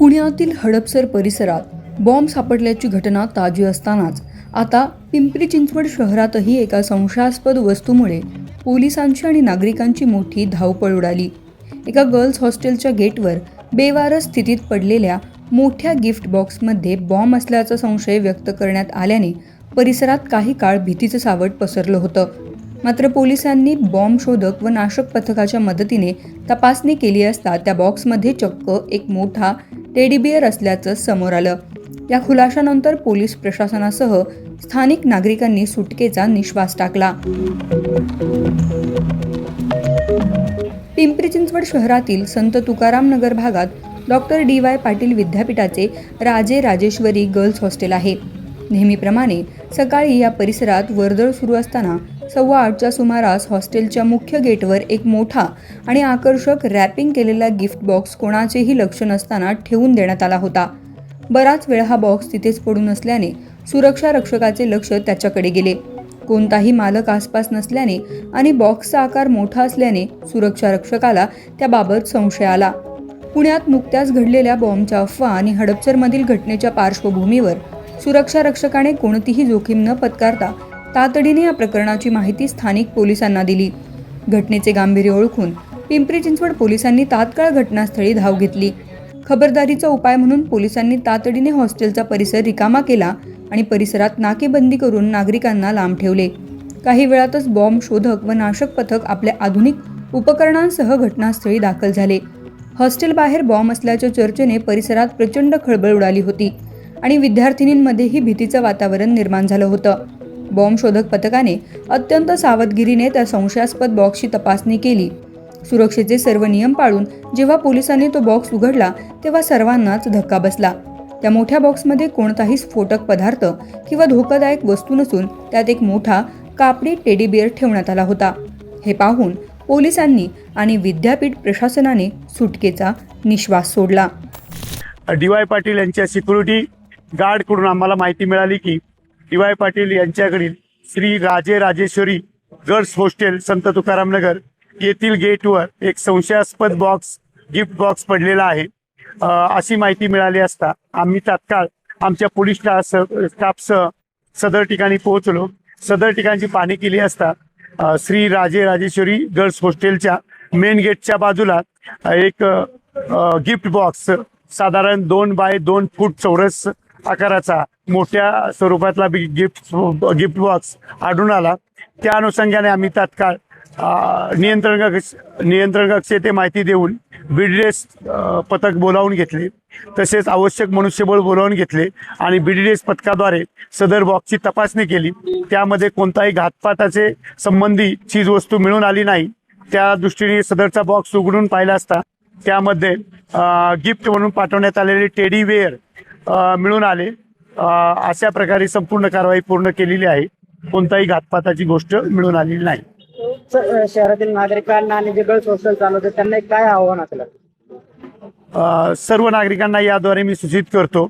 पुण्यातील हडपसर परिसरात बॉम्ब सापडल्याची घटना ताजी असतानाच आता पिंपरी चिंचवड शहरातही एका संशयास्पद वस्तूमुळे पोलिसांची आणि नागरिकांची मोठी धावपळ उडाली। एका गर्ल्स हॉस्टेलच्या गेटवर बेवारस स्थितीत पडलेल्या मोठ्या गिफ्ट बॉक्समध्ये बॉम्ब असल्याचा संशय व्यक्त करण्यात आल्याने परिसरात काही काळ भीतीचं सावट पसरलं होतं। मात्र पोलिसांनी बॉम्ब शोधक व नाशक पथकाच्या मदतीने तपासणी केली असता त्या बॉक्समध्ये चक्क एक मोठा टेडी बिअर असल्याचं समोर आलं। या खुलाशानंतर पोलीस प्रशासनासह स्थानिक नागरिकांनी सुटकेचा निश्वास टाकला। पिंपरी चिंचवड शहरातील संत तुकाराम नगर भागात डॉक्टर DY पाटील विद्यापीठाचे राजे राजेश्वरी गर्ल्स हॉस्टेल आहे। नेहमीप्रमाणे सकाळी या परिसरात वर्दळ सुरू असताना 8:15च्या सुमारास हॉस्टेलच्या मुख्य गेटवर एक मोठा आणि आकर्षक रॅपिंग केलेला गिफ्ट बॉक्स कोणाचेही लक्ष नसताना ठेवून देण्यात आला होता। बराच वेळ हा बॉक्स तिथेच पडून असल्याने सुरक्षा रक्षकाचे लक्ष त्याच्याकडे गेले। कोणताही मालक आसपास नसल्याने आणि बॉक्सचा आकार मोठा असल्याने सुरक्षा रक्षकाला त्याबाबत संशय आला। पुण्यात नुकत्याच घडलेल्या बॉम्बच्या अफवा आणि हडपसरमधील घटनेच्या पार्श्वभूमीवर सुरक्षा रक्षकाने कोणतीही जोखीम न पत्करता तातडीने या प्रकरणाची माहिती स्थानिक पोलिसांना दिली। घटनेचे गांभीर्य ओळखून पिंपरी चिंचवड पोलिसांनी तात्काळ घटनास्थळी धाव घेतली। खबरदारीचा उपाय म्हणून पोलिसांनी तातडीने हॉस्टेलचा परिसर रिकामा केला आणि परिसरात नाकेबंदी करून नागरिकांना लांब ठेवले। काही वेळातच बॉम्ब शोधक व नाशक पथक आपल्या आधुनिक उपकरणांसह घटनास्थळी दाखल झाले। हॉस्टेल बाहेर बॉम्ब असल्याच्या चर्चेने परिसरात प्रचंड खळबळ उडाली होती आणि विद्यार्थिनींमध्येही भीतीचं वातावरण निर्माण झालं होतं। बॉम्ब शोधक पथकाने अत्यंत सावधगिरीने त्या संशयास्पद बॉक्सची तपासणी केली। सुरक्षेचे सर्व नियम पाळून जेव्हा पोलिसांनी तो बॉक्स उघडला तेव्हा सर्वांनाच धक्का बसला। त्या मोठ्या बॉक्समध्ये कोणताही स्फोटक पदार्थ किंवा धोकादायक वस्तू नसून त्यात एक मोठा कापडी टेडी बिअर ठेवण्यात आला होता। हे पाहून पोलिसांनी आणि विद्यापीठ प्रशासनाने सुटकेचा निश्वास सोडला। DY पाटील यांच्या सिक्युरिटी गार्डकडून आम्हाला माहिती मिळाली की DY पाटील यांच्याकडील श्री राजे राजेश्वरी गर्ल्स हॉस्टेल संत तुकाराम नगर येथील गेटवर एक संशयास्पद बॉक्स गिफ्ट बॉक्स पडलेला आहे अशी माहिती मिळाली असता आम्ही तात्काळ आमच्या पोलीस स्टाफसह सदर ठिकाणी पोहोचलो। सदर ठिकाणची पाहणी केली असता श्री राजे राजेश्वरी गर्ल्स हॉस्टेलच्या मेन गेटच्या बाजूला एक गिफ्ट बॉक्स साधारण 2 बाय 2 फूट चौरस आकाराचा मोठ्या स्वरूपातला गिफ्ट बॉक्स आढळून आला। त्या अनुषंगाने आम्ही तात्काळ नियंत्रण कक्ष येथे माहिती देऊन BDDS पथक बोलावून घेतले, तसेच आवश्यक मनुष्यबळ बोलावून घेतले आणि BDDS पथकाद्वारे सदर बॉक्सची तपासणी केली। त्यामध्ये कोणताही घातपाताचे संबंधी चीजवस्तू मिळून आली नाही। त्या दृष्टीने सदरचा बॉक्स उघडून पाहिला असता त्यामध्ये गिफ्ट म्हणून पाठवण्यात आलेले टेडी बिअर मिळून आले। अशा प्रकारे संपूर्ण कारवाई पूर्ण केलेली आहे। कोणताही घातपाताची गोष्ट मिळून आलेली नाही। शहरातील नागरिकांना आणि जे गर्ल्स हॉस्टेल चालवतात त्यांना काय आव्हान असलं? सर्व नागरिकांना याद्वारे मी सूचित करतो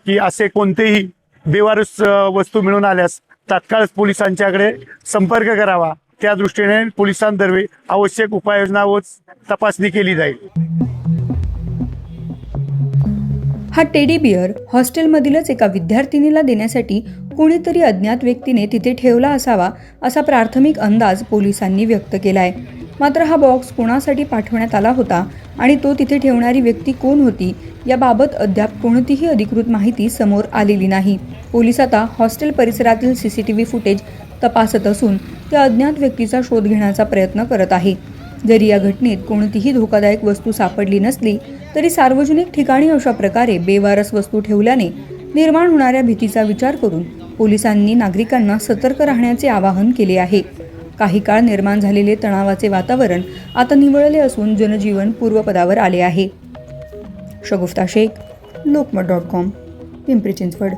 की असे कोणतेही बेवारस वस्तू मिळून आल्यास तात्काळ पोलिसांच्याकडे संपर्क करावा। त्या दृष्टीने पोलिसांतर्फे आवश्यक उपाययोजना व तपासणी केली जाईल। हा टेडी बिअर हॉस्टेलमधीलच एका विद्यार्थिनीला देण्यासाठी कोणीतरी अज्ञात व्यक्तीने तिथे ठेवला असावा असा प्राथमिक अंदाज पोलिसांनी व्यक्त केलाय। मात्र हा बॉक्स कोणासाठी पाठवण्यात आला होता आणि तो तिथे ठेवणारी व्यक्ती कोण होती याबाबत अद्याप कोणतीही अधिकृत माहिती समोर आलेली नाही। पोलीस आता हॉस्टेल परिसरातील CCTV फुटेज तपासत असून त्या अज्ञात व्यक्तीचा शोध घेण्याचा प्रयत्न करत आहे। जरी या घटनेत कोणतीही धोकादायक वस्तू सापडली नसली तरी सार्वजनिक ठिकाणी अशा प्रकारे बेवारस वस्तू ठेवल्याने निर्माण होणाऱ्या भीतीचा विचार करून पोलिसांनी नागरिकांना सतर्क राहण्याचे आवाहन केले आहे। काही काळ निर्माण झालेले तणावाचे वातावरण आता निवळले असून जनजीवन पूर्वपदावर आले आहे। शगुफ्ता शेख, लोकमत.com, पिंपरी चिंचवड।